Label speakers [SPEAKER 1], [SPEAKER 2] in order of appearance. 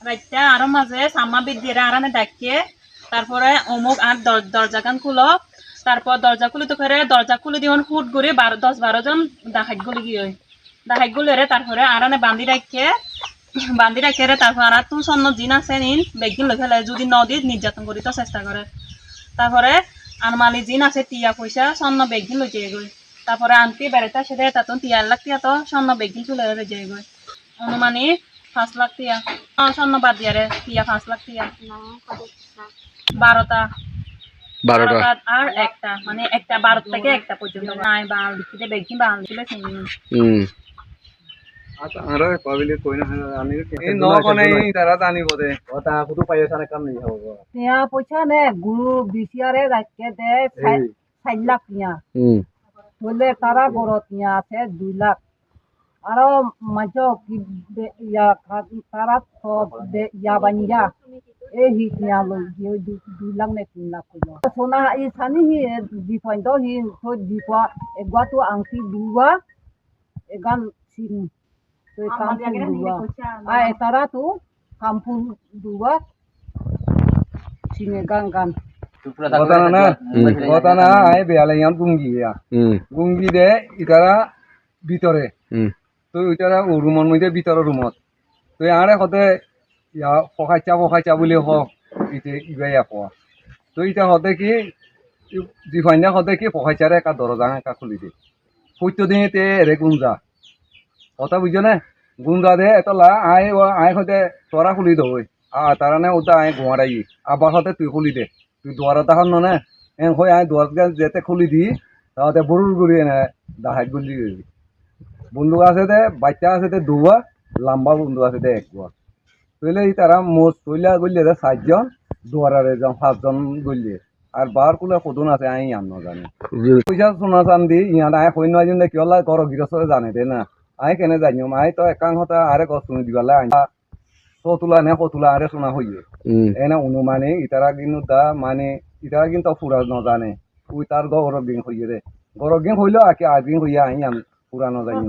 [SPEAKER 1] রাইতা আরো মাঝে সাম্মা বিদ্যে আরানে ডাকিয়ে তারপরে অমুক আর দরজা কান খুলো তারপর দরজা খুলে তো করে দরজা খুলে দিওন হুট করে 10-12 জন ডাকাত গুলি গিয়ে ডাকাত গুলি রে তারপরে আরানে বান্ধি রাখে রে তারপর আর তুই স্বর্ণ জিন আছে নিন বেগিন লই ফেলে যদি নদীত নির্যাতন করি তো চেষ্টা করে তারপরে আনমালি জিন আছে টিয়া পয়সা স্বর্ণ বেগিন লই যায় গই তারপরে আনতি বেড়াতে সেটা তাতন 3 লাখ টিয়া তো স্বর্ণ বেগিন তুলে যায় গই অনুমানিক 5 লাখ টিয়া স্বর্ণ বাদ দিয়া রে টিয়া 5 লাখ টিয়া 12টা 12টা আর একটা মানে একটা 12 থেকে একটা পর্যন্ত নাই বাল লিখিতে বেগিন বাল লিখলে চিনি
[SPEAKER 2] আচ্ছা আরে পাবিলে কই না আনি এই ন কোনে তারা জানি বদে ওটা কুতু পাইছা না কাম নি হবো
[SPEAKER 3] টিয়া পয়সা নে গুরু বিশিয়ারে রাখকে দে 4 লাখ টিয়া বলে তারা বড় টিয়া আছে 2 লাখ আরো মাঝে কি ইয়া তারা সব ইয়া বানিয়া এই হি টিয়া লই 2 লাখ নে 3 লাখ কইলো সোনা ই সানি হি ডিফাইন্ড হি তো ডিফা এগwa তো আংটি দুয়া এগান সিং তো কামপুর দুয়া আই তারা তো কামপুর দুয়া সিংে গান গান
[SPEAKER 2] কথা না আই বেয়ালে ইয়ান গুঙ্গি দে ইতারা ভিতরে তো ইতারা রুমর মধ্যে ভিতরে রুমত তো আরে হতে ইয়া পখাইচা বলে হোক ইতে ইয়া কোয়া তো ইটা হতে কি জিফাইনা হতে কি পখাইচারে একা দরজা একা খুলি দে সত্য দিনে তে রে গুঞ্জা কথা বুঝছো না গুঞ্জা দে এতলা আই হতে তোরা খুলি দই তারা নে ওটা আই ঘুমারাই আবার হতে তুই খুলি দে তুই দুয়ারা তাহার না এন হয়ে আই দুয়ার যেতে খুলি দি তাহলে বরুর গুলি এনে দাহাই গুলি বন্দুক আছে দে বাচ্চা আছে দে দুয়া লম্বা বন্দুক আছে দে একগুয়া তইলে তারা মোট তৈলা গলিয়ে দে 4জন দুয়ারারে যাম 5জন গলিয়ে আর বার কুলে কদুন আছে আই আম না জানি পয়সা সোনা চান্দি ইয়ান আই হইন না জিন্দে কিয়লা গর গিরসরে জানে দে না আই কেনে জানিও আই তো একাং হতা আরে কষ্ট দিবালা আই কতুলা আরে শোনা হইয়ে এনে অনুমানে ইতারা কিন্তু মানে ইতারা কিন্তু পুরা নজানে ওই তার গরব দিন হইয়ে রে গরব দিন হইলো আকে আদিন হইয়া আই পুরা নজানি